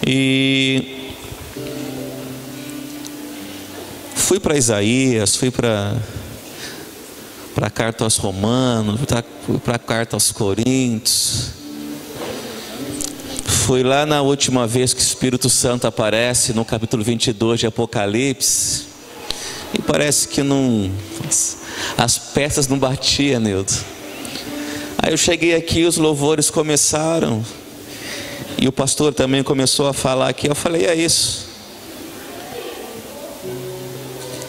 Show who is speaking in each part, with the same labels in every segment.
Speaker 1: E fui para Isaías, fui para a carta aos Romanos, para a carta aos Coríntios. Fui lá na última vez que o Espírito Santo aparece, no capítulo 22 de Apocalipse. E parece que não, as peças não batiam, Nildo. Aí eu cheguei aqui, os louvores começaram. E o pastor também começou a falar aqui. Eu falei, é isso.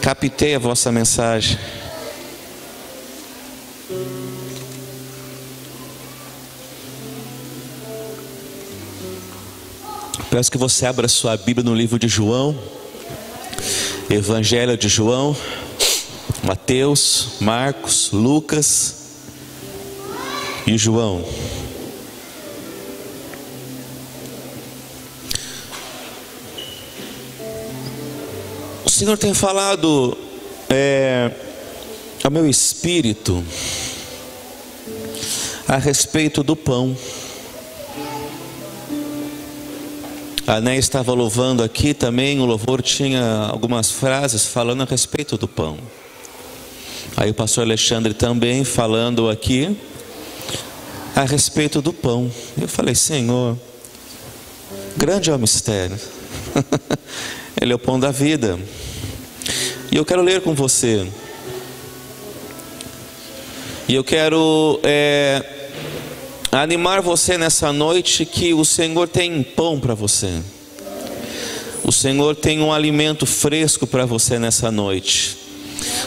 Speaker 1: Captei a vossa mensagem. Peço que você abra sua Bíblia no livro de João, Evangelho de João, Mateus, Marcos, Lucas e João. O Senhor tem falado ao meu espírito a respeito do pão. A Né estava louvando aqui também, o louvor tinha algumas frases falando a respeito do pão. Aí o pastor Alexandre também falando aqui a respeito do pão. Eu falei, Senhor, grande é o mistério. Ele é o pão da vida. E eu quero ler com você. E eu quero animar você nessa noite que o Senhor tem pão para você. O Senhor tem um alimento fresco para você nessa noite.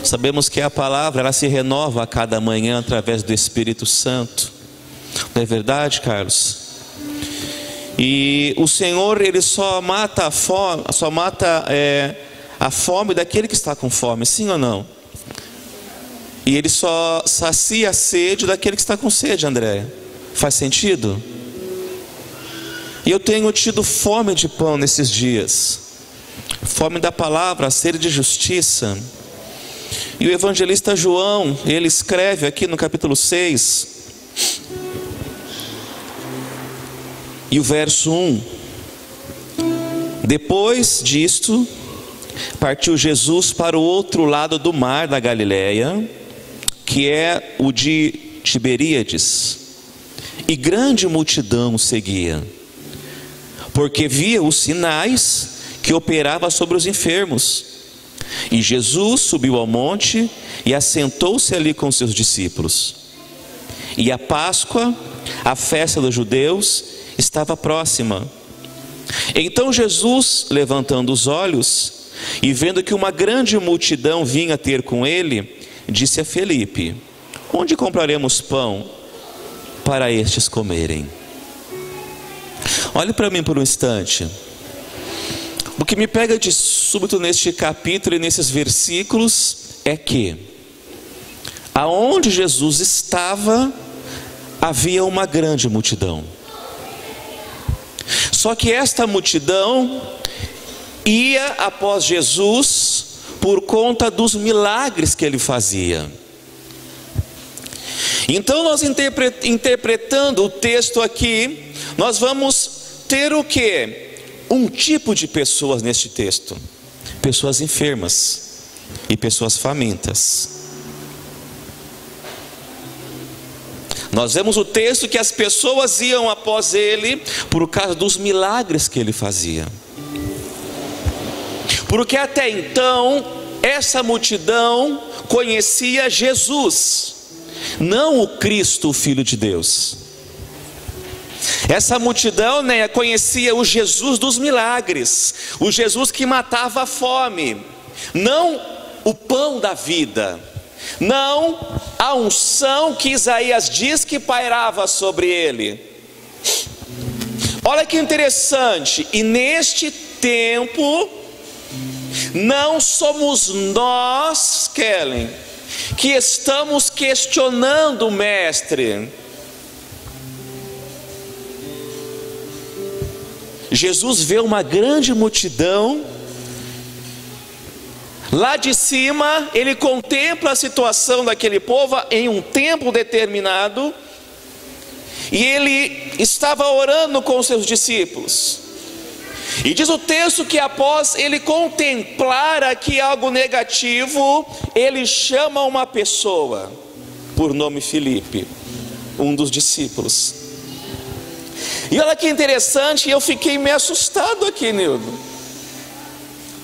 Speaker 1: Sabemos que a palavra, ela se renova a cada manhã através do Espírito Santo. Não é verdade, Carlos? E o Senhor, Ele só mata a fome, a fome daquele que está com fome, sim ou não? E Ele só sacia a sede daquele que está com sede, André. Faz sentido? E eu tenho tido fome de pão nesses dias, fome da palavra, sede de justiça. E o evangelista João, ele escreve aqui no capítulo 6 e o verso 1: depois disto, partiu Jesus para o outro lado do mar da Galileia, que é o de Tiberíades. E grande multidão o seguia, porque via os sinais que operava sobre os enfermos. E Jesus subiu ao monte e assentou-se ali com seus discípulos. E a Páscoa, a festa dos judeus, estava próxima. Então Jesus, levantando os olhos e vendo que uma grande multidão vinha ter com ele, disse a Felipe: onde compraremos pão para estes comerem? Olhe para mim por um instante. O que me pega de súbito neste capítulo e nesses versículos é que aonde Jesus estava havia uma grande multidão. Só que esta multidão ia após Jesus por conta dos milagres que ele fazia. Então nós interpretando o texto aqui, nós vamos ter o quê? Um tipo de pessoas neste texto: pessoas enfermas e pessoas famintas. Nós vemos o texto que as pessoas iam após ele por causa dos milagres que ele fazia. Porque até então essa multidão conhecia Jesus, não o Cristo, o Filho de Deus. Essa multidão, né, conhecia o Jesus dos milagres, o Jesus que matava a fome, não o pão da vida, não a unção que Isaías diz que pairava sobre ele. Olha que interessante, e neste tempo, não somos nós, Kellen, que estamos questionando o Mestre. Jesus vê uma grande multidão, lá de cima, ele contempla a situação daquele povo em um tempo determinado, e ele estava orando com os seus discípulos. E diz o texto que após ele contemplar aqui algo negativo, ele chama uma pessoa, por nome Filipe, um dos discípulos. E olha que interessante, eu fiquei meio assustado aqui, Nildo.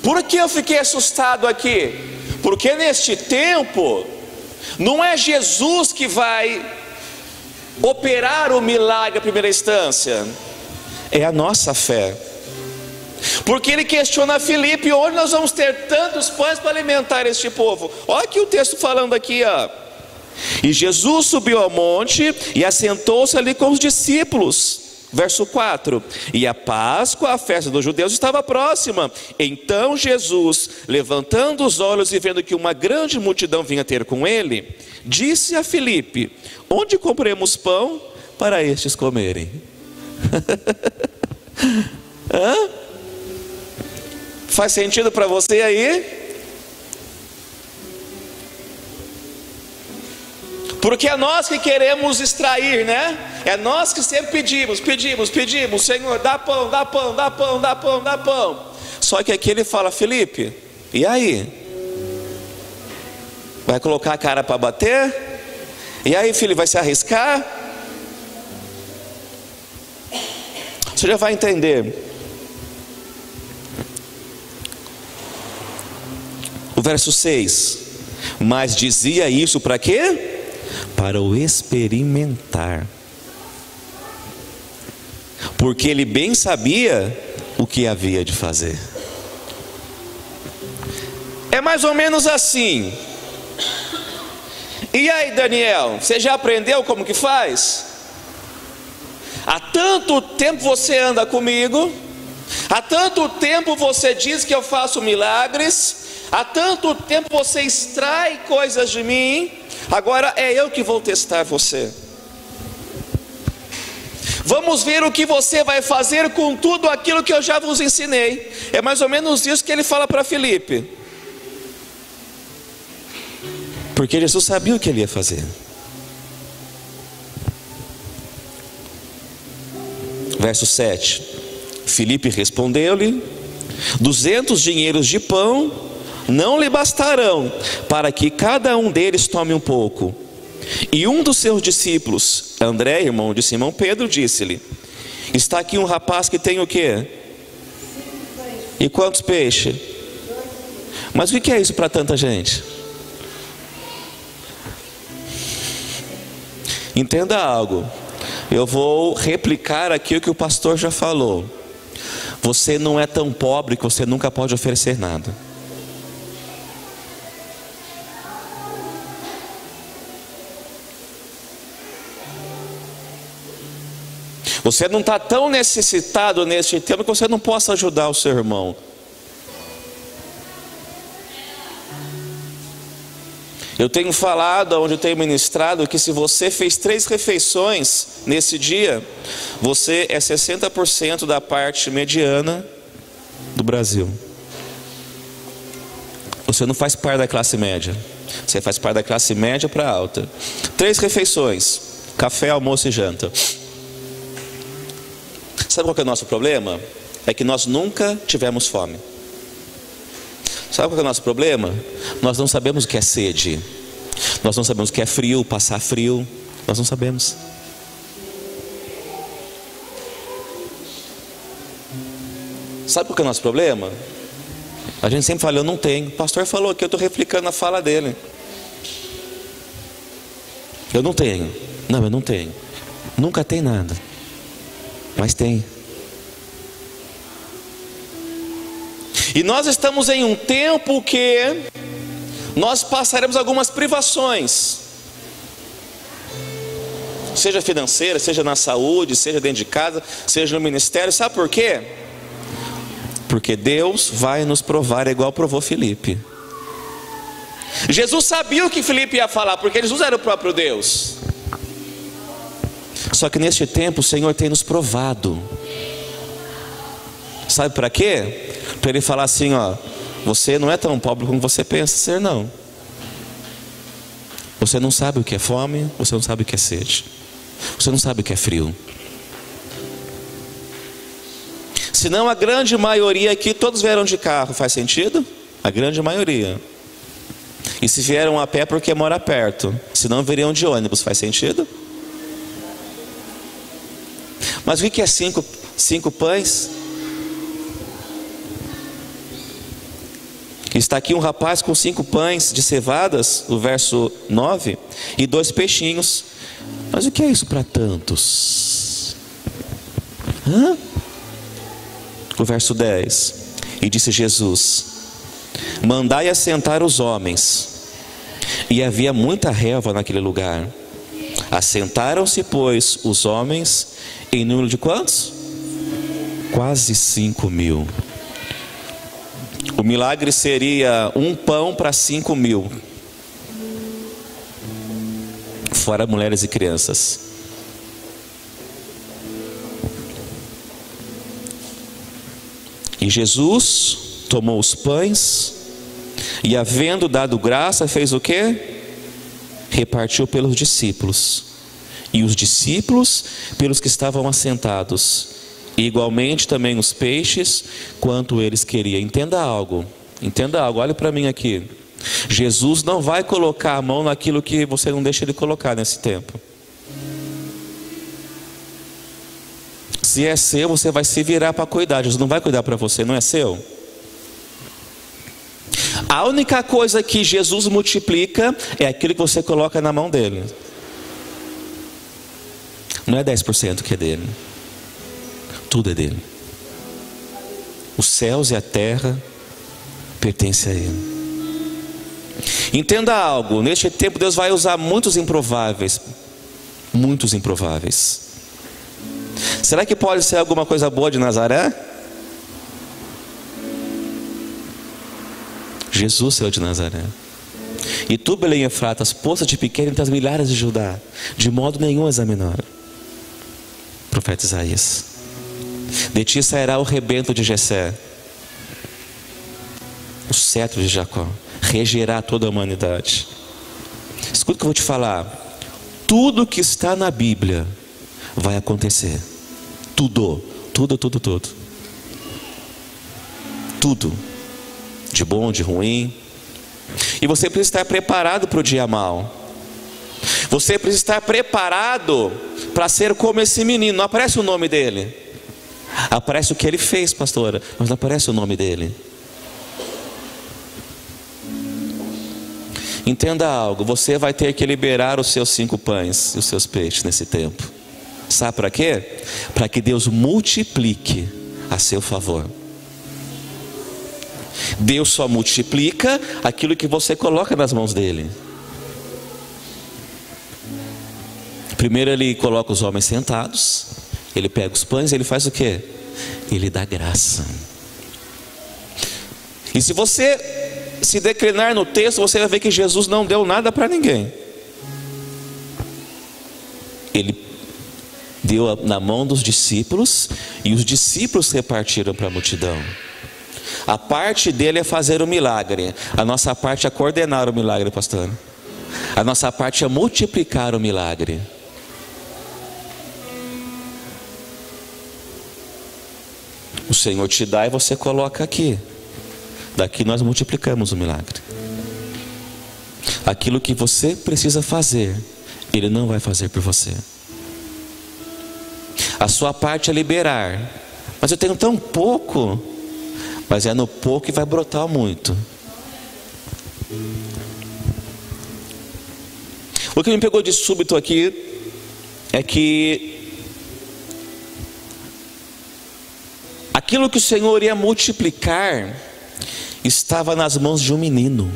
Speaker 1: Por que eu fiquei assustado aqui? Porque neste tempo, não é Jesus que vai operar o milagre à primeira instância, é a nossa fé. Porque ele questiona Filipe: onde nós vamos ter tantos pães para alimentar este povo? Olha aqui o texto falando aqui, ó. E Jesus subiu ao monte e assentou-se ali com os discípulos. Verso 4: e a Páscoa, a festa dos judeus, estava próxima. Então Jesus, levantando os olhos e vendo que uma grande multidão vinha ter com ele, disse a Filipe: onde compremos pão para estes comerem? Hã? Faz sentido para você aí? Porque é nós que queremos extrair, né? É nós que sempre pedimos, Senhor, dá pão, dá pão, dá pão, dá pão, dá pão. Só que aqui ele fala: Filipe, e aí? Vai colocar a cara para bater? E aí, filho, vai se arriscar? Você já vai entender. O verso 6: mas dizia isso para quê? Para o experimentar, porque ele bem sabia o que havia de fazer. É mais ou menos assim. E aí, Daniel, você já aprendeu como que faz? Há tanto tempo você anda comigo, há tanto tempo você diz que eu faço milagres, há tanto tempo você extrai coisas de mim. Agora é eu que vou testar você. Vamos ver o que você vai fazer com tudo aquilo que eu já vos ensinei. É mais ou menos isso que ele fala para Filipe. Porque Jesus sabia o que ele ia fazer. Verso 7: Filipe respondeu-lhe: 200 dinheiros de pão não lhe bastarão para que cada um deles tome um pouco. E um dos seus discípulos, André, irmão de Simão Pedro, disse-lhe: está aqui um rapaz que tem o quê? E quantos peixes? Mas o que é isso para tanta gente? Entenda algo. Eu vou replicar aqui o que o pastor já falou. Você não é tão pobre que você nunca pode oferecer nada. Você não está tão necessitado neste tempo que você não possa ajudar o seu irmão. Eu tenho falado, onde eu tenho ministrado, que se você fez 3 refeições nesse dia, você é 60% da parte mediana do Brasil. Você não faz parte da classe média, você faz parte da classe média para alta. 3 refeições: café, almoço e janta. Sabe qual que é o nosso problema? É que nós nunca tivemos fome. Sabe qual que é o nosso problema? Nós não sabemos o que é sede. Nós não sabemos o que é frio, passar frio. Nós não sabemos. Sabe qual que é o nosso problema? A gente sempre fala: eu não tenho. O pastor falou aqui, eu estou replicando a fala dele. Eu não tenho. Não, eu não tenho. Nunca tem nada. Mas tem. E nós estamos em um tempo que nós passaremos algumas privações, seja financeira, seja na saúde, seja dentro de casa, seja no ministério. Sabe por quê? Porque Deus vai nos provar, igual provou Filipe. Jesus sabia o que Filipe ia falar, porque Jesus era o próprio Deus. Só que neste tempo o Senhor tem nos provado. Sabe para quê? Para Ele falar assim: ó, você não é tão pobre como você pensa ser, não. Você não sabe o que é fome, você não sabe o que é sede, você não sabe o que é frio. Se não, a grande maioria aqui, todos vieram de carro, faz sentido? A grande maioria. E se vieram a pé porque mora perto, se não viriam de ônibus, faz sentido? Mas o que é cinco pães? Está aqui um rapaz com 5 pães de cevadas, o verso 9, e 2 peixinhos. Mas o que é isso para tantos? O verso 10. E disse Jesus: mandai assentar os homens. E havia muita relva naquele lugar. Assentaram-se, pois, os homens, em número de quantos? Quase 5.000. O milagre seria um pão para 5.000, fora mulheres e crianças. E Jesus tomou os pães e, havendo dado graça, fez o quê? Repartiu pelos discípulos, e os discípulos pelos que estavam assentados, e igualmente também os peixes, quanto eles queriam. Entenda algo, olhe para mim aqui. Jesus não vai colocar a mão naquilo que você não deixa ele colocar nesse tempo. Se é seu, você vai se virar para cuidar. Jesus não vai cuidar para você, não é seu? A única coisa que Jesus multiplica é aquilo que você coloca na mão dele. Não é 10% que é dele. Tudo é dele. Os céus e a terra pertencem a ele. Entenda algo, neste tempo Deus vai usar muitos improváveis. Muitos improváveis. Será que pode ser alguma coisa boa de Nazaré? Jesus saiu de Nazaré. E tu, Belém Efratas, poça de pequena entre as milhares de Judá, de modo nenhum és a menor. Profeta Isaías. De ti sairá o rebento de Jessé, o cetro de Jacó, regerá toda a humanidade. Escuta o que eu vou te falar. Tudo que está na Bíblia vai acontecer. Tudo. Tudo. De bom, de ruim. E você precisa estar preparado para o dia mau. Você precisa estar preparado para ser como esse menino. Não aparece o nome dele. Aparece o que ele fez, pastora, mas não aparece o nome dele. Entenda algo, você vai ter que liberar os seus 5 pães e os seus peixes nesse tempo. Sabe para quê? Para que Deus multiplique a seu favor. Deus só multiplica aquilo que você coloca nas mãos dele. Primeiro ele coloca os homens sentados, ele pega os pães, ele faz o quê? Ele dá graça. E se você se declinar no texto, você vai ver que Jesus não deu nada para ninguém. Ele deu na mão dos discípulos, e os discípulos repartiram para a multidão. A parte dele é fazer o milagre, a nossa parte é coordenar o milagre, pastor. A nossa parte é multiplicar o milagre. O Senhor te dá e você coloca aqui. Daqui nós multiplicamos o milagre. Aquilo que você precisa fazer, Ele não vai fazer por você. A sua parte é liberar. Mas eu tenho tão pouco. Mas é no pouco que vai brotar muito. O que me pegou de súbito aqui é que aquilo que o Senhor ia multiplicar estava nas mãos de um menino,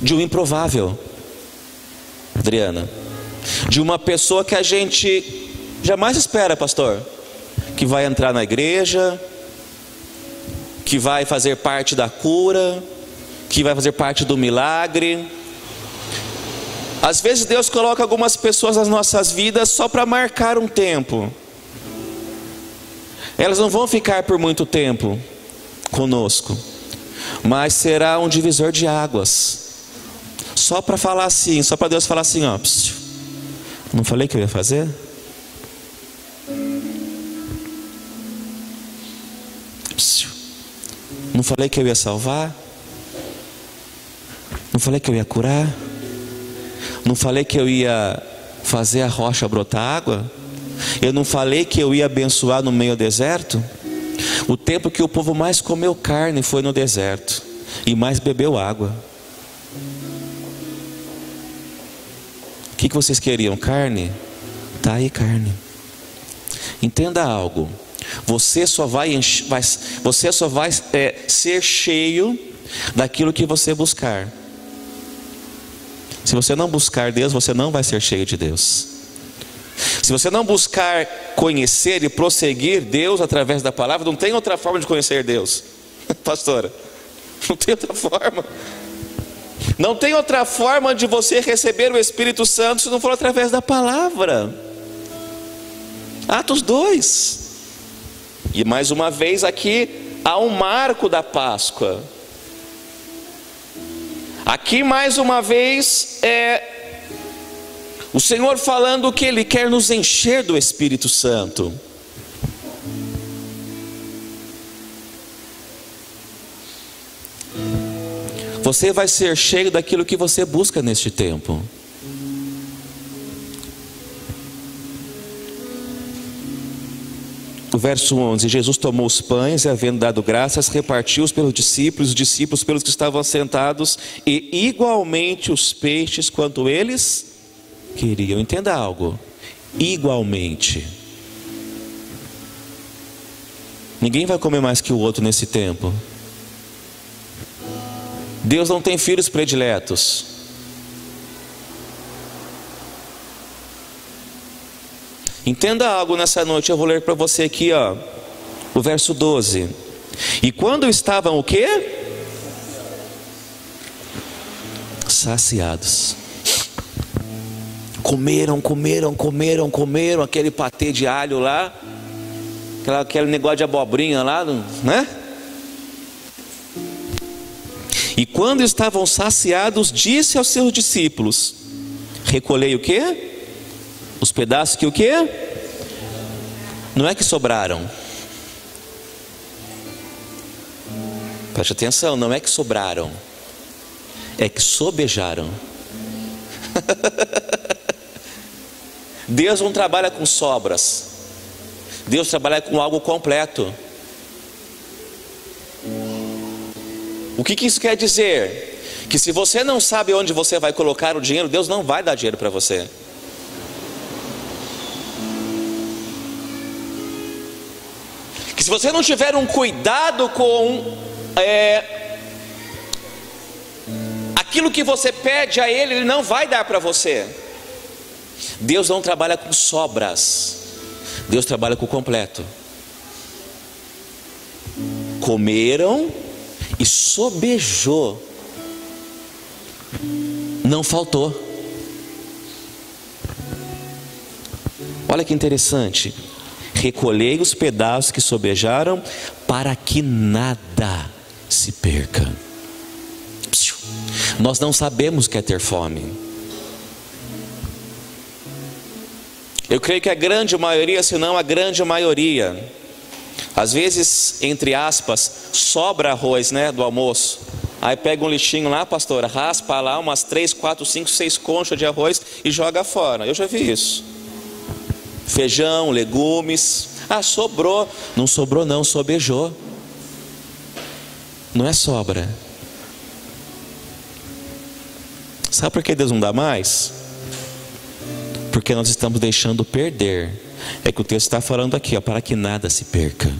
Speaker 1: de um improvável, Adriana, de uma pessoa que a gente jamais espera, pastor, que vai entrar na igreja, que vai fazer parte da cura, que vai fazer parte do milagre. Às vezes Deus coloca algumas pessoas nas nossas vidas só para marcar um tempo. Elas não vão ficar por muito tempo conosco, mas será um divisor de águas. Só para falar assim, só para Deus falar assim, ó, psiu, não falei que eu ia fazer? Não falei que eu ia salvar? Não falei que eu ia curar? Não falei que eu ia fazer a rocha brotar água? Eu não falei que eu ia abençoar no meio do deserto? O tempo que o povo mais comeu carne foi no deserto e mais bebeu água. O que vocês queriam? Carne? Tá aí carne. Entenda algo. Você só vai ser cheio daquilo que você buscar. Se você não buscar Deus, você não vai ser cheio de Deus. Se você não buscar conhecer e prosseguir Deus através da palavra, não tem outra forma de conhecer Deus. Pastora, não tem outra forma. Não tem outra forma de você receber o Espírito Santo se não for através da palavra. Atos 2. E mais uma vez aqui há um marco da Páscoa. Aqui mais uma vez o Senhor falando que Ele quer nos encher do Espírito Santo. Você vai ser cheio daquilo que você busca neste tempo. O verso 11: Jesus tomou os pães e, havendo dado graças, repartiu-os pelos discípulos, os discípulos pelos que estavam sentados, e igualmente os peixes quanto eles queriam. Entenda algo: igualmente. Ninguém vai comer mais que o outro nesse tempo. Deus não tem filhos prediletos. Entenda algo nessa noite. Eu vou ler para você aqui, o verso 12. E quando estavam o quê? Saciados. Comeram aquele patê de alho lá, aquele negócio de abobrinha lá, né? E quando estavam saciados, disse aos seus discípulos: recolhei o quê? Os pedaços que o quê? Não é que sobraram. Preste atenção, não é que sobraram, é que sobejaram. Deus não trabalha com sobras. Deus trabalha com algo completo. O que isso quer dizer? Que se você não sabe onde você vai colocar o dinheiro, Deus não vai dar dinheiro para você. Que se você não tiver um cuidado com aquilo que você pede a Ele, Ele não vai dar para você. Deus não trabalha com sobras, Deus trabalha com o completo. Comeram e sobejou, não faltou. Olha que interessante: recolhei os pedaços que sobejaram, para que nada se perca. Nós não sabemos o que é ter fome. Eu creio que a grande maioria, se não a grande maioria, às vezes, entre aspas, sobra arroz, né, do almoço. Aí pega um lixinho lá, pastora, raspa lá umas 3, 4, 5, 6 conchas de arroz e joga fora. Eu já vi isso. Feijão, legumes. Ah, sobrou. Não sobrou não, sobejou. Não é sobra. Sabe por que Deus não dá mais? Porque nós estamos deixando perder. É que o texto está falando aqui, para que nada se perca.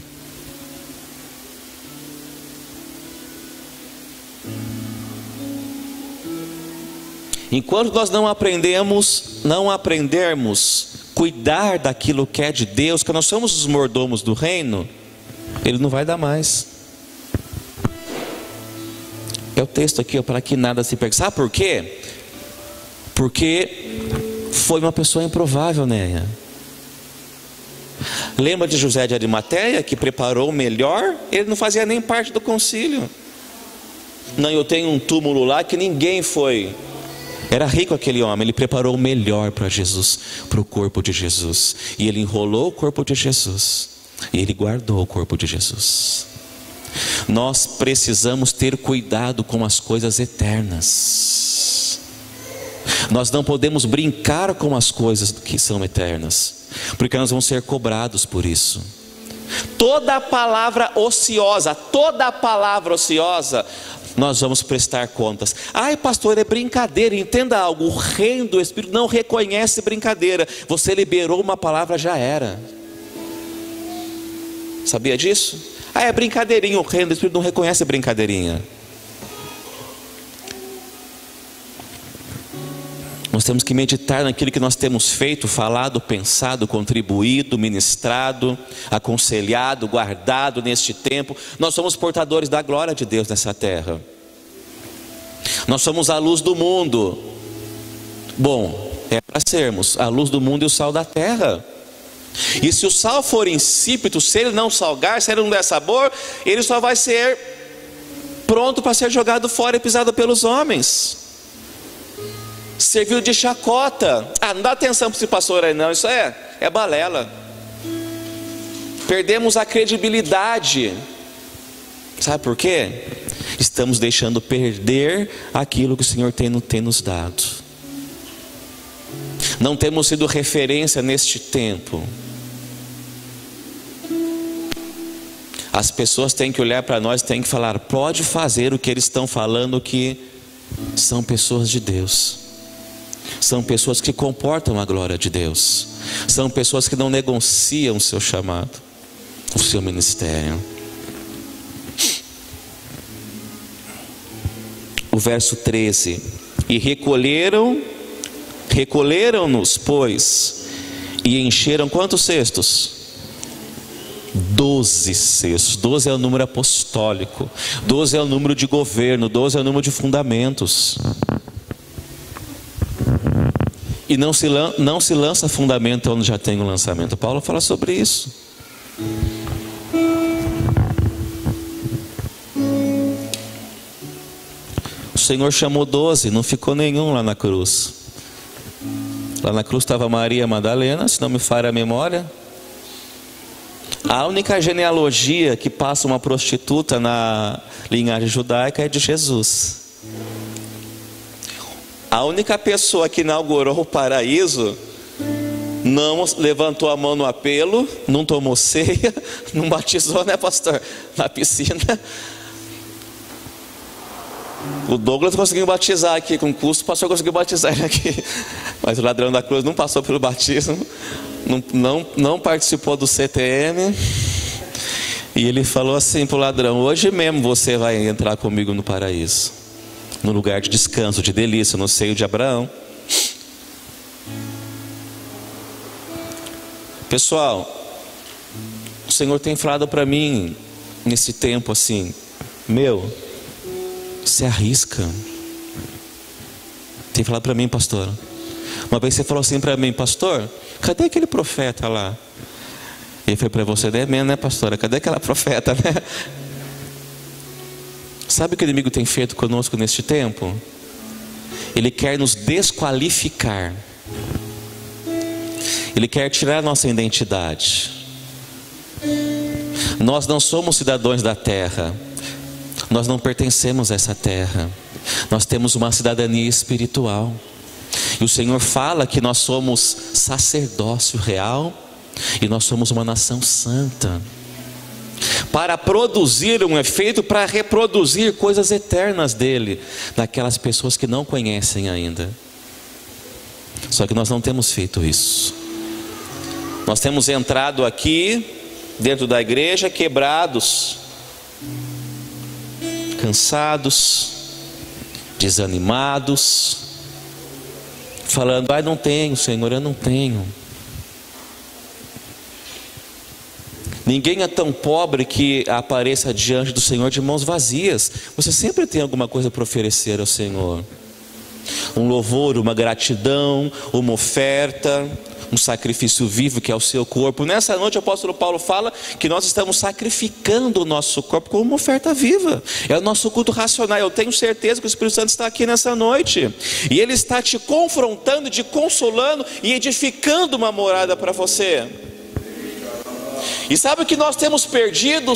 Speaker 1: Enquanto nós não aprendermos cuidar daquilo que é de Deus, que nós somos os mordomos do reino, Ele não vai dar mais. É o texto aqui, para que nada se perca. Sabe por quê? Porque foi uma pessoa improvável, né? Lembra de José de Arimateia, que preparou o melhor? Ele não fazia nem parte do concílio. Não, eu tenho um túmulo lá que ninguém foi. Era rico aquele homem, ele preparou o melhor para Jesus, para o corpo de Jesus. E ele enrolou o corpo de Jesus, e ele guardou o corpo de Jesus. Nós precisamos ter cuidado com as coisas eternas. Nós não podemos brincar com as coisas que são eternas, porque nós vamos ser cobrados por isso. Toda palavra ociosa, nós vamos prestar contas. Ai, pastor, é brincadeira. Entenda algo: o reino do Espírito não reconhece brincadeira. Você liberou uma palavra, já era. Sabia disso? Ah, é brincadeirinha. O reino do Espírito não reconhece brincadeirinha. Nós temos que meditar naquilo que nós temos feito, falado, pensado, contribuído, ministrado, aconselhado, guardado neste tempo. Nós somos portadores da glória de Deus nessa terra. Nós somos a luz do mundo. Bom, é para sermos a luz do mundo e o sal da terra. E se o sal for insípido, se ele não salgar, se ele não der sabor, ele só vai ser pronto para ser jogado fora e pisado pelos homens. Serviu de chacota. Ah, não dá atenção para esse pastor aí não, isso é balela. Perdemos a credibilidade. Sabe por quê? Estamos deixando perder aquilo que o Senhor tem nos dado. Não temos sido referência neste tempo. As pessoas têm que olhar para nós, têm que falar: pode fazer o que eles estão falando, que são pessoas de Deus. São pessoas que comportam a glória de Deus. São pessoas que não negociam o seu chamado, o seu ministério. O verso 13: e recolheram-nos, pois, e encheram quantos cestos? 12 cestos. 12 é o número apostólico. 12 é o número de governo. 12 é o número de fundamentos. E não se lança fundamento onde já tem o lançamento. Paulo fala sobre isso. O Senhor chamou 12, não ficou nenhum lá na cruz. Lá na cruz estava Maria Madalena, se não me falha a memória. A única genealogia que passa uma prostituta na linhagem judaica é de Jesus. A única pessoa que inaugurou o paraíso não levantou a mão no apelo, não tomou ceia, não batizou, né, pastor? Na piscina. O Douglas conseguiu batizar aqui com custo, o pastor conseguiu batizar ele aqui. Mas o ladrão da cruz não passou pelo batismo, não participou do CTM. E ele falou assim para o ladrão: hoje mesmo você vai entrar comigo no paraíso, no lugar de descanso, de delícia, no seio de Abraão. Pessoal, o Senhor tem falado para mim nesse tempo assim: se arrisca. Tem falado para mim, pastor. Uma vez você falou assim para mim: pastor, cadê aquele profeta lá? Ele foi para você: é mesmo, né, pastora? Cadê aquela profeta, né? Sabe o que o inimigo tem feito conosco neste tempo? Ele quer nos desqualificar. Ele quer tirar a nossa identidade. Nós não somos cidadãos da terra. Nós não pertencemos a essa terra. Nós temos uma cidadania espiritual. E o Senhor fala que nós somos sacerdócio real e nós somos uma nação santa, para produzir um efeito, para reproduzir coisas eternas dele, daquelas pessoas que não conhecem ainda. Só que nós não temos feito isso. Nós temos entrado aqui dentro da igreja quebrados, cansados, desanimados, falando: não tenho, Senhor, eu não tenho. Ninguém é tão pobre que apareça diante do Senhor de mãos vazias. Você sempre tem alguma coisa para oferecer ao Senhor. Um louvor, uma gratidão, uma oferta, um sacrifício vivo que é o seu corpo. Nessa noite o apóstolo Paulo fala que nós estamos sacrificando o nosso corpo como uma oferta viva. É o nosso culto racional. Eu tenho certeza que o Espírito Santo está aqui nessa noite, e Ele está te confrontando, te consolando e edificando uma morada para você. E sabe o que nós temos perdido?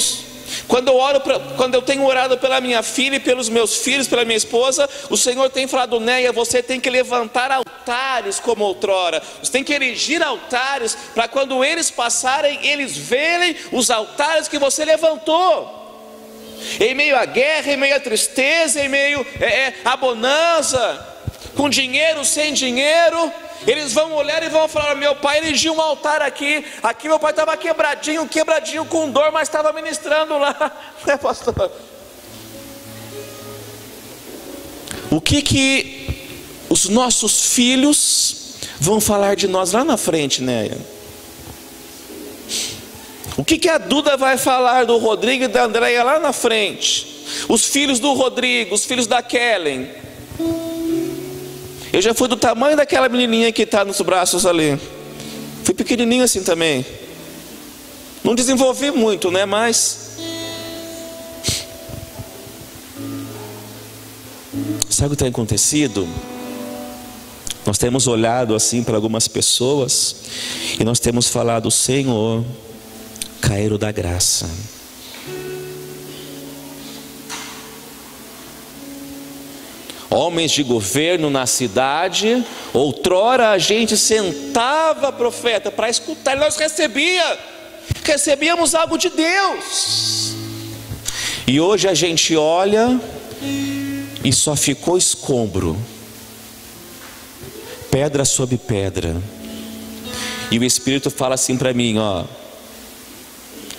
Speaker 1: Quando eu tenho orado pela minha filha e pelos meus filhos, pela minha esposa, o Senhor tem falado: Néia, você tem que levantar altares como outrora. Você tem que erigir altares para quando eles passarem, eles verem os altares que você levantou. Em meio à guerra, em meio à tristeza, em meio à bonança, com dinheiro, sem dinheiro, eles vão olhar e vão falar: meu pai erigiu um altar aqui meu pai estava quebradinho com dor, mas estava ministrando lá, né, pastor? O que os nossos filhos vão falar de nós lá na frente, né? O que a Duda vai falar do Rodrigo e da Andréia lá na frente? Os filhos do Rodrigo, os filhos da Kellen. Eu já fui do tamanho daquela menininha que está nos braços ali. Fui pequenininho assim também. Não desenvolvi muito, né? Mas sabe o que tem acontecido? Nós temos olhado assim para algumas pessoas e nós temos falado: Senhor, caíram da graça. Homens de governo na cidade, outrora a gente sentava, profeta, para escutar, e nós recebíamos algo de Deus. E hoje a gente olha e só ficou escombro, pedra sobre pedra. E o Espírito fala assim para mim: ó,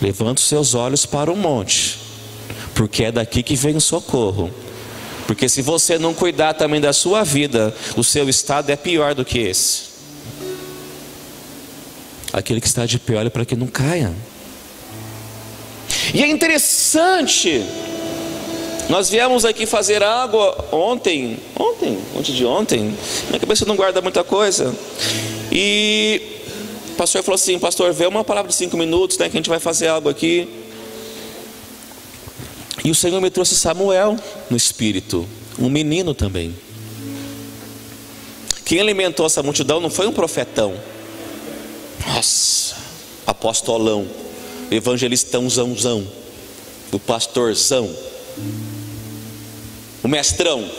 Speaker 1: levanta os seus olhos para o monte, porque é daqui que vem o socorro. Porque se você não cuidar também da sua vida, o seu estado é pior do que esse. Aquele que está de pé, olha para que não caia. E é interessante, nós viemos aqui fazer água ontem, minha cabeça não guarda muita coisa. E o pastor falou assim: pastor, vê uma palavra de 5 minutos, né, que a gente vai fazer algo aqui. E o Senhor me trouxe Samuel no espírito, um menino também. Quem alimentou essa multidão não foi um profetão, nossa, apostolão, evangelistãozão, o pastorzão, o mestrão.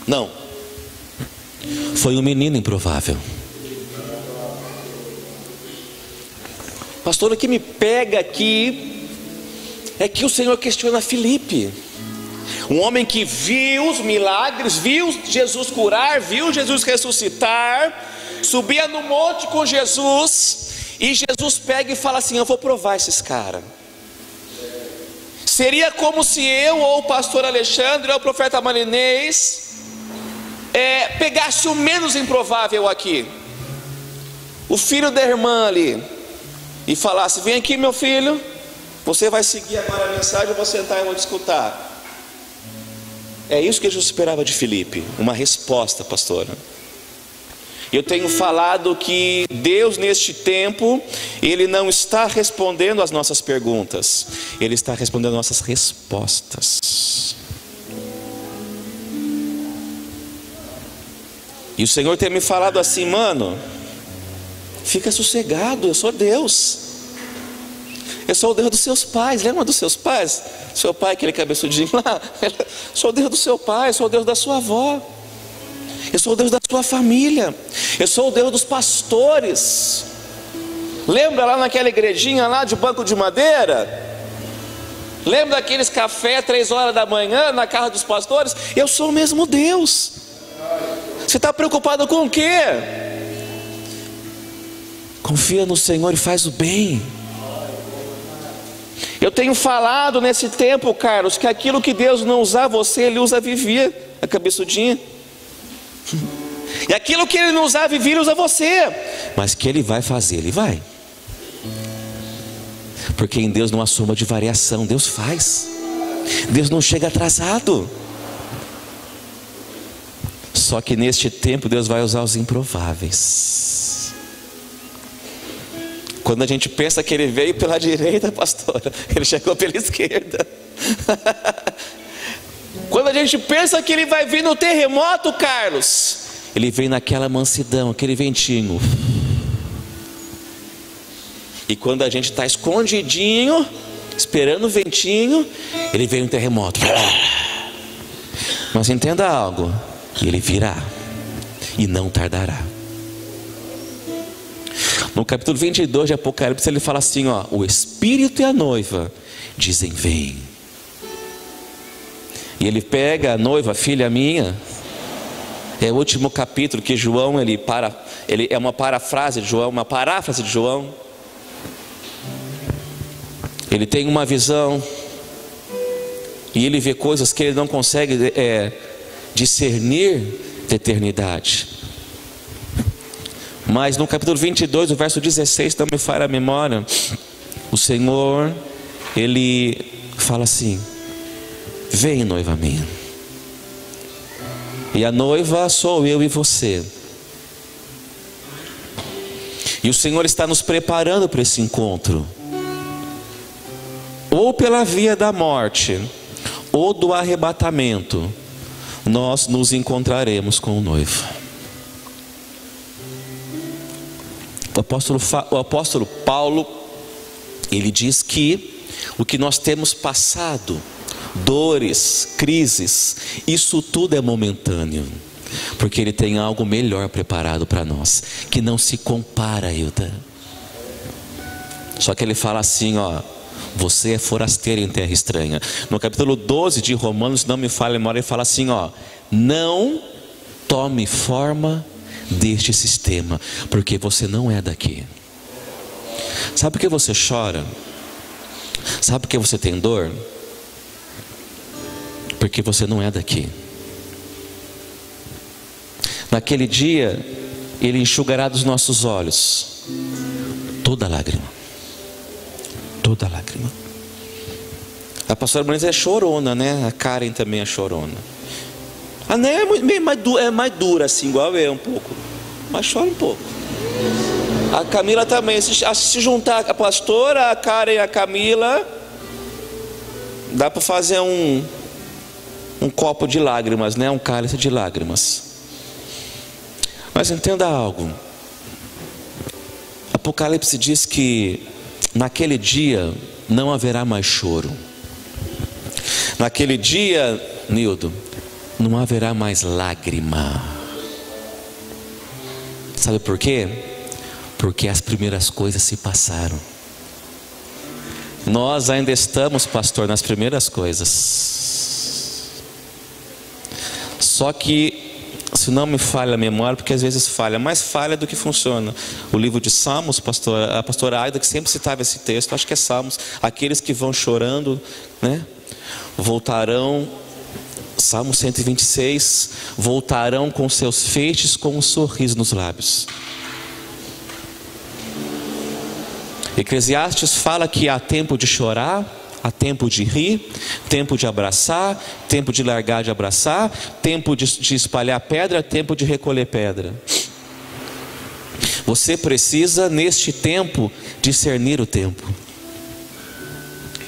Speaker 1: Não, foi um menino improvável. Pastor, o que me pega aqui é que o Senhor questiona Filipe, um homem que viu os milagres, viu Jesus curar, viu Jesus ressuscitar, subia no monte com Jesus, e Jesus pega e fala assim: eu vou provar esses caras. Seria como se eu ou o pastor Alexandre ou o profeta Marinês pegasse o menos improvável aqui, o filho da irmã ali, e falasse: vem aqui, meu filho, você vai seguir agora a mensagem, eu vou sentar e vou te escutar. É isso que Jesus esperava de Filipe, uma resposta, pastora. Eu tenho falado que Deus neste tempo, Ele não está respondendo as nossas perguntas, Ele está respondendo as nossas respostas. E o Senhor tem me falado assim: mano, fica sossegado, eu sou Deus. Eu sou o Deus dos seus pais. Lembra dos seus pais? Seu pai, aquele cabeçudinho lá. Sou o Deus do seu pai, sou o Deus da sua avó. Eu sou o Deus da sua família. Eu sou o Deus dos pastores. Lembra lá naquela igrejinha lá de banco de madeira? Lembra daqueles café 3 horas da manhã na casa dos pastores? Eu sou o mesmo Deus. Você está preocupado com o quê? Confia no Senhor e faz o bem. Eu tenho falado nesse tempo, Carlos, que aquilo que Deus não usar você, Ele usa a Vivi, a cabeçudinha. E aquilo que Ele não usar a Vivi, Ele usa você. Mas que Ele vai fazer, Ele vai. Porque em Deus não há soma de variação, Deus faz. Deus não chega atrasado. Só que neste tempo Deus vai usar os improváveis. Quando a gente pensa que Ele veio pela direita, pastora, Ele chegou pela esquerda. Quando a gente pensa que Ele vai vir no terremoto, Carlos, Ele vem naquela mansidão, aquele ventinho. E quando a gente está escondidinho, esperando o ventinho, ele veio um terremoto. Mas entenda algo, ele virá e não tardará. No capítulo 22 de Apocalipse ele fala assim, ó: o Espírito e a noiva dizem vem. E ele pega a noiva, filha minha. É o último capítulo que João, ele é uma parafrase de João, uma paráfrase de João. Ele tem uma visão e ele vê coisas que ele não consegue discernir da eternidade. Mas no capítulo 22, o verso 16, não me falha a memória, o Senhor, ele fala assim: vem, noiva minha. E a noiva sou eu e você. E o Senhor está nos preparando para esse encontro, ou pela via da morte, ou do arrebatamento, nós nos encontraremos com o noivo. O apóstolo Paulo, ele diz que o que nós temos passado, dores, crises, isso tudo é momentâneo, porque ele tem algo melhor preparado para nós, que não se compara, Hilda. Só que ele fala assim, ó: você é forasteiro em terra estranha. No capítulo 12 de Romanos, não me falha a memória, ele fala assim, ó: não tome forma deste sistema, porque você não é daqui. Sabe por que você chora? Sabe por que você tem dor? Porque você não é daqui. Naquele dia ele enxugará dos nossos olhos toda lágrima. Toda lágrima. A pastora Bruna é chorona, né? A Karen também é chorona. A Né é mais dura assim, igual eu um pouco, mas chora um pouco. A Camila também, se juntar a pastora, a Karen e a Camila, dá para fazer um copo de lágrimas, né? Um cálice de lágrimas. Mas entenda algo, Apocalipse diz que naquele dia não haverá mais choro. Naquele dia, Nildo, não haverá mais lágrima. Sabe por quê? Porque as primeiras coisas se passaram. Nós ainda estamos, pastor, nas primeiras coisas. Só que, se não me falha a memória, porque às vezes falha, mais falha do que funciona. O livro de Salmos, a pastora Aida, que sempre citava esse texto, acho que é Salmos: aqueles que vão chorando, né, voltarão. Salmo 126, voltarão com seus feixes com um sorriso nos lábios. Eclesiastes fala que há tempo de chorar, há tempo de rir, tempo de abraçar, tempo de largar de abraçar, tempo de espalhar pedra, tempo de recolher pedra. Você precisa, neste tempo, discernir o tempo.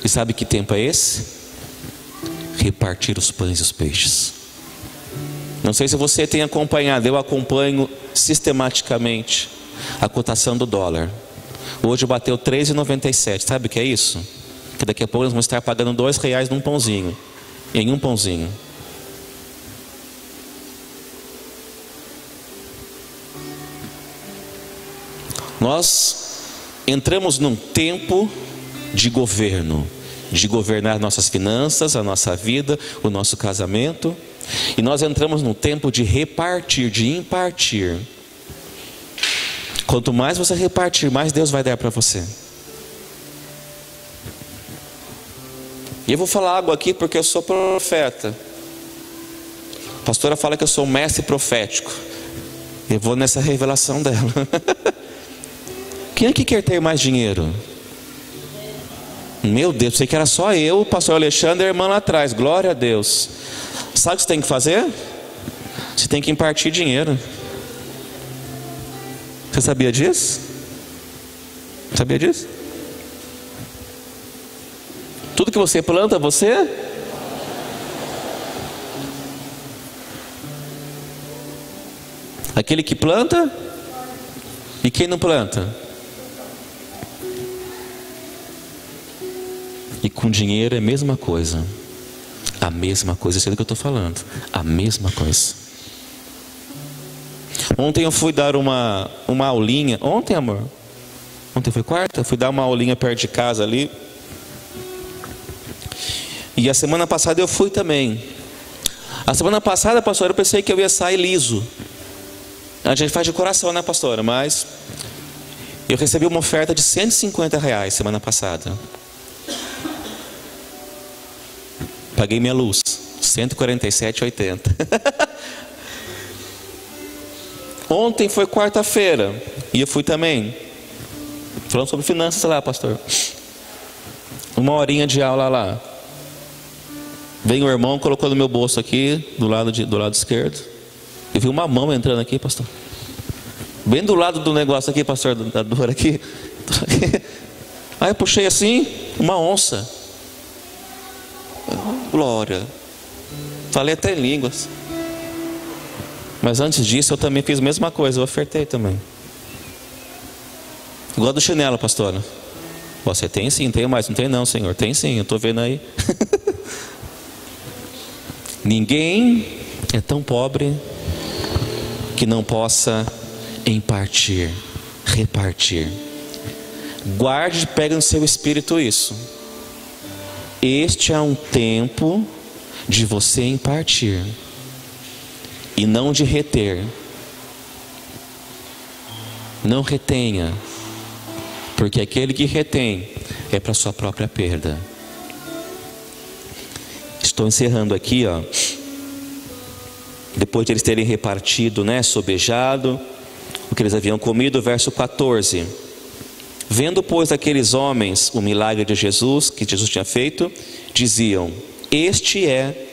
Speaker 1: E sabe que tempo é esse? Repartir os pães e os peixes. Não sei se você tem acompanhado, eu acompanho sistematicamente a cotação do dólar. Hoje bateu 3,97. Sabe o que é isso? Que daqui a pouco nós vamos estar pagando R$2 num pãozinho, em um pãozinho. Nós entramos num tempo de governo, de governar nossas finanças, a nossa vida, o nosso casamento. E nós entramos num tempo de repartir, de impartir. Quanto mais você repartir, mais Deus vai dar para você. E eu vou falar algo aqui porque eu sou profeta. A pastora fala que eu sou um mestre profético. Eu vou nessa revelação dela. Quem é que quer ter mais dinheiro? Meu Deus, pensei que era só eu, o pastor Alexandre e a irmã lá atrás. Glória a Deus. Sabe o que você tem que fazer? Você tem que impartir dinheiro. Você sabia disso? Sabia disso? Tudo que você planta, você? Aquele que planta e quem não planta? E com dinheiro é a mesma coisa. A mesma coisa, isso é do que eu estou falando. A mesma coisa. Ontem eu fui dar uma aulinha. Ontem, amor? Ontem foi quarta? Eu fui dar uma aulinha perto de casa ali. E a semana passada eu fui também. A semana passada, pastor, eu pensei que eu ia sair liso. A gente faz de coração, né, pastora? Mas eu recebi uma oferta de R$150 semana passada. Paguei minha luz, R$147,80. Ontem foi quarta-feira e eu fui também. Falando sobre finanças lá, pastor. Uma horinha de aula lá. Vem o irmão, colocou no meu bolso aqui, do lado esquerdo. Eu vi uma mão entrando aqui, pastor. Bem do lado do negócio aqui, pastor, da dor aqui. Aí eu puxei assim, uma onça. Glória. Falei até em línguas. Mas antes disso eu também fiz a mesma coisa, eu ofertei também. Igual do chinelo, pastora. Você tem sim, tem mais. Não tem não, Senhor. Tem sim, eu estou vendo aí. Ninguém é tão pobre que não possa impartir, repartir. Guarde e pegue no seu espírito isso. Este é um tempo de você impartir e não de reter. Não retenha, porque aquele que retém é para sua própria perda. Estou encerrando aqui, ó. Depois de eles terem repartido, né, sobejado o que eles haviam comido, verso 14. Vendo, pois, aqueles homens o milagre de Jesus, que Jesus tinha feito, diziam: este é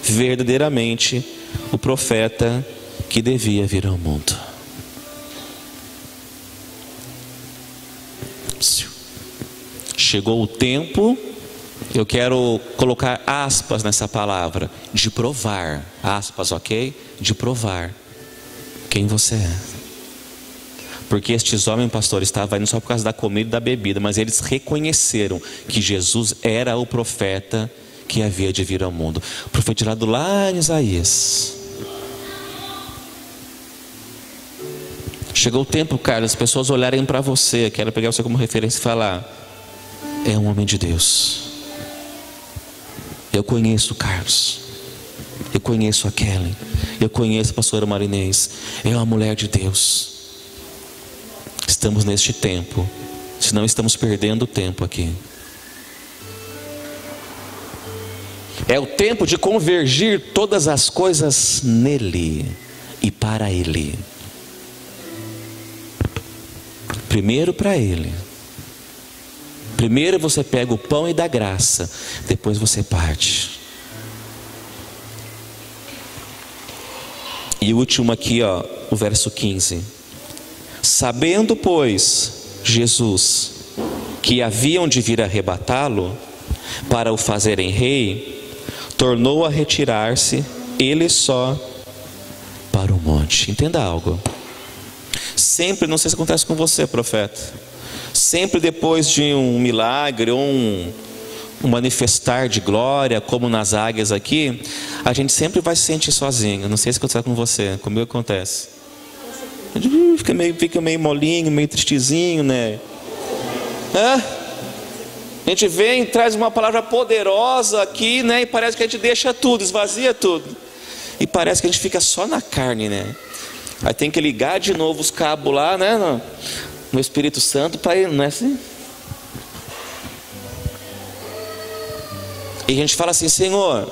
Speaker 1: verdadeiramente o profeta que devia vir ao mundo. Chegou o tempo, eu quero colocar aspas nessa palavra, de provar, aspas, ok? De provar quem você é. Porque estes homens, pastor, estavam indo só por causa da comida e da bebida, mas eles reconheceram que Jesus era o profeta que havia de vir ao mundo. Profetizado lá em Isaías. Chegou o tempo, Carlos, as pessoas olharem para você, quero pegar você como referência e falar: é um homem de Deus. Eu conheço o Carlos, eu conheço a Kelly, eu conheço a pastora Marinês, é uma mulher de Deus. Estamos neste tempo, senão estamos perdendo tempo aqui. É o tempo de convergir todas as coisas nele e para ele. Primeiro para ele. Primeiro você pega o pão e dá graça, depois você parte. E o último aqui, ó, o verso 15. Sabendo, pois, Jesus que haviam de vir arrebatá-lo para o fazerem rei, tornou a retirar-se ele só para o monte. Entenda algo. Sempre, não sei se acontece com você, profeta, sempre depois de um milagre ou um manifestar de glória, como nas águias aqui, a gente sempre vai se sentir sozinho. Não sei se acontece com você, comigo acontece. A gente fica meio molinho, meio tristezinho, né? A gente vem, traz uma palavra poderosa aqui, né? E parece que a gente deixa tudo, esvazia tudo. E parece que a gente fica só na carne, né? Aí tem que ligar de novo os cabos lá, né? No Espírito Santo para ir, não é assim? E a gente fala assim: Senhor,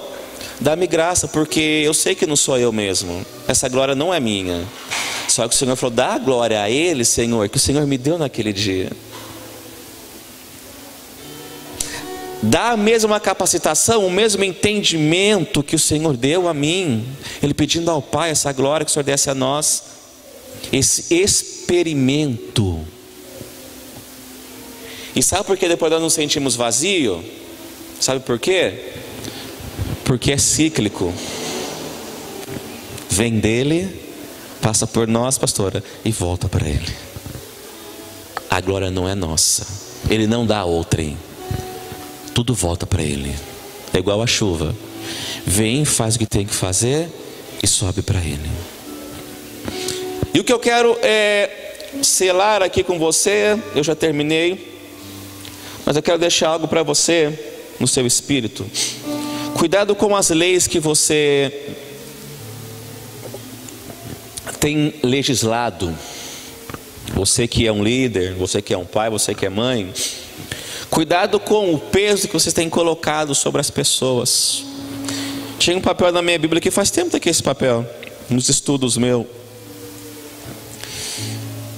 Speaker 1: dá-me graça, porque eu sei que não sou eu mesmo. Essa glória não é minha. Só que o Senhor falou: dá a glória a Ele, Senhor, que o Senhor me deu naquele dia. Dá a mesma capacitação, o mesmo entendimento que o Senhor deu a mim. Ele pedindo ao Pai essa glória que o Senhor desse a nós. Esse experimento. E sabe por que depois nós nos sentimos vazio? Sabe por quê? Porque é cíclico. Vem dele, passa por nós, pastora, e volta para ele. A glória não é nossa. Ele não dá a outrem. tudo volta para Ele. É igual a chuva, vem, faz o que tem que fazer e sobe para Ele. E o que eu quero selar aqui com você, eu já terminei, mas eu quero deixar algo para você no seu espírito. Cuidado com as leis que você tem legislado. Você que é um líder, você que é um pai, você que é mãe, cuidado com o peso que vocês têm colocado sobre as pessoas. Tinha um papel na minha Bíblia que faz tempo que esse papel, nos estudos meus.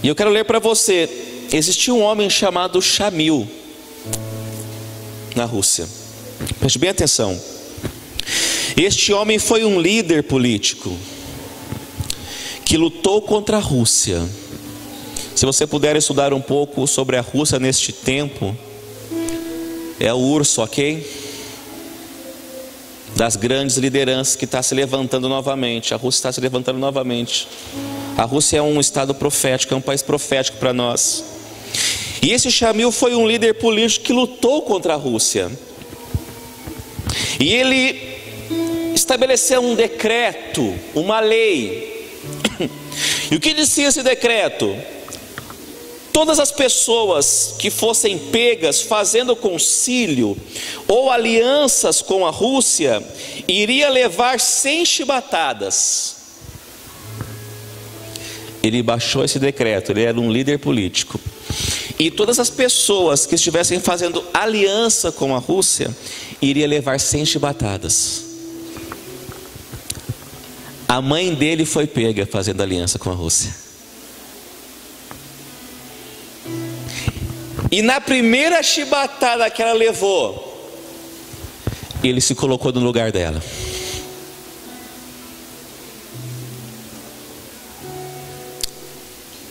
Speaker 1: E eu quero ler para você. Existia um homem chamado Shamil na Rússia. Preste bem atenção. Este homem foi um líder político que lutou contra a Rússia. Se você puder estudar um pouco sobre a Rússia neste tempo, é o urso, ok? Das grandes lideranças que está se levantando novamente. A Rússia está se levantando novamente. A Rússia é um estado profético, é um país profético para nós. E esse Shamil foi um líder político que lutou contra a Rússia. E ele estabeleceu um decreto, uma lei. E o que dizia esse decreto? Todas as pessoas que fossem pegas fazendo concílio ou alianças com a Rússia, iria levar 100 chibatadas. Ele baixou esse decreto, ele era um líder político. E todas as pessoas que estivessem fazendo aliança com a Rússia, iria levar 100 chibatadas. A mãe dele foi pega fazendo aliança com a Rússia. E na primeira chibatada que ela levou, ele se colocou no lugar dela.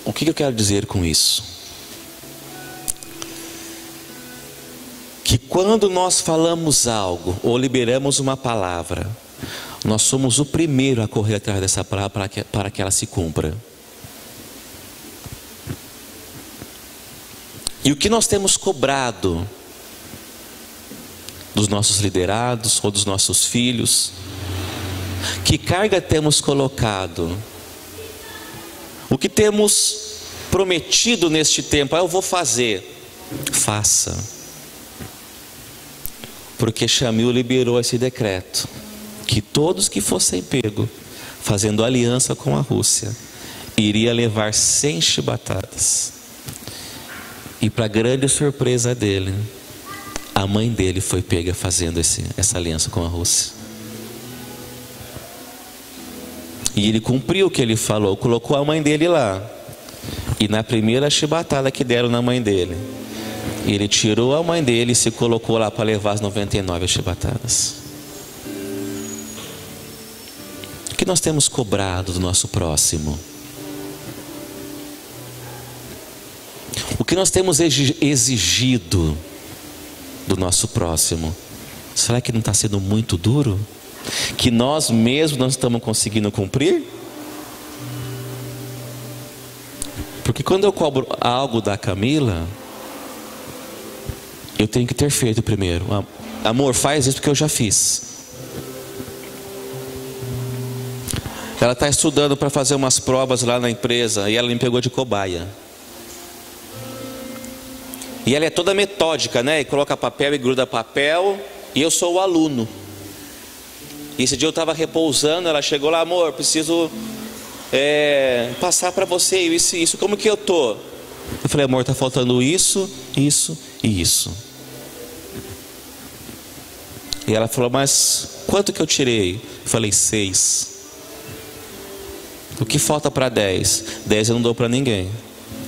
Speaker 1: O que eu quero dizer com isso? Que quando nós falamos algo ou liberamos uma palavra, nós somos o primeiro a correr atrás dessa palavra para que ela se cumpra. E o que nós temos cobrado dos nossos liderados ou dos nossos filhos? Que carga temos colocado? O que temos prometido neste tempo? Eu vou fazer. Faça. Porque Shamil liberou esse decreto, que todos que fossem pegos fazendo aliança com a Rússia, iria levar 100 chibatadas. E para grande surpresa dele, a mãe dele foi pega fazendo essa aliança com a Rússia. E ele cumpriu o que ele falou, colocou a mãe dele lá. E na primeira chibatada que deram na mãe dele, ele tirou a mãe dele e se colocou lá para levar as 99 chibatadas. O que nós temos cobrado do nosso próximo? O que nós temos exigido do nosso próximo? Será que não está sendo muito duro? Que nós mesmos não estamos conseguindo cumprir? Porque quando eu cobro algo da Camila, eu tenho que ter feito primeiro. Amor, faz isso porque eu já fiz. Ela está estudando para fazer umas provas lá na empresa e ela me pegou de cobaia. E ela é toda metódica, né? E coloca papel e gruda papel. E eu sou o aluno. E esse dia eu estava repousando. Ela chegou lá, amor, preciso passar para você isso. Como que eu tô? Eu falei, amor, está faltando isso, isso e isso. E ela falou, mas quanto que eu tirei? Eu falei, 6. O que falta para 10? 10 eu não dou para ninguém.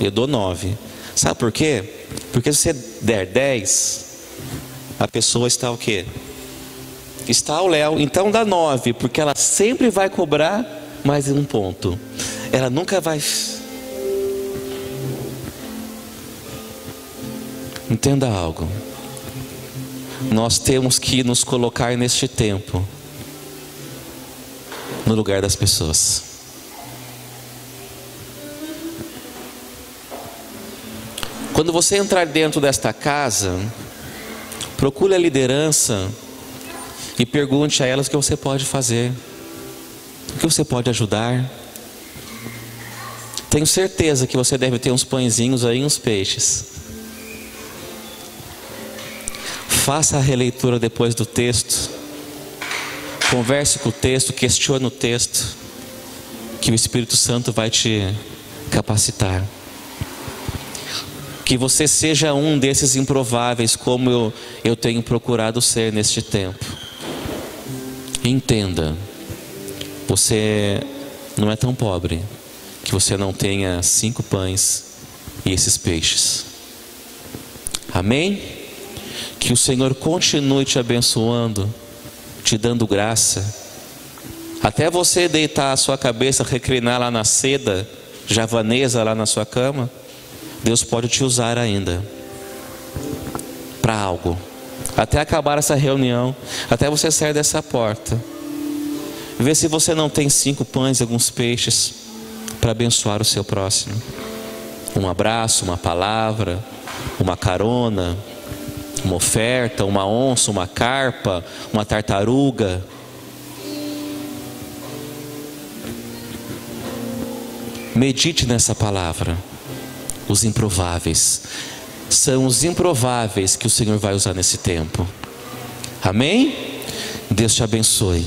Speaker 1: Eu dou 9. Sabe por quê? Porque se você der 10, a pessoa está o quê? Está ao léu. Então dá 9, porque ela sempre vai cobrar mais um ponto. Ela nunca vai. Entenda algo. Nós temos que nos colocar neste tempo no lugar das pessoas. Quando você entrar dentro desta casa, Procure a liderança e pergunte a elas o que você pode fazer, o que você pode ajudar. Tenho certeza que você deve ter uns pãezinhos aí, uns peixes. Faça a releitura depois do texto. Converse com o texto, questione o texto, que o Espírito Santo vai te capacitar. Que você seja um desses improváveis, como eu tenho procurado ser neste tempo. Entenda, você não é tão pobre que você não tenha 5 pães e esses peixes. Amém? Que o Senhor continue te abençoando, te dando graça, até você deitar a sua cabeça, reclinar lá na seda javanesa lá na sua cama. Deus pode te usar ainda para algo, até acabar essa reunião, até você sair dessa porta. Vê se você não tem 5 pães e alguns peixes para abençoar o seu próximo. Um abraço, uma palavra, uma carona, uma oferta, uma onça, uma carpa, uma tartaruga. Medite nessa palavra. Os improváveis. São os improváveis que o Senhor vai usar nesse tempo. Amém? Deus te abençoe.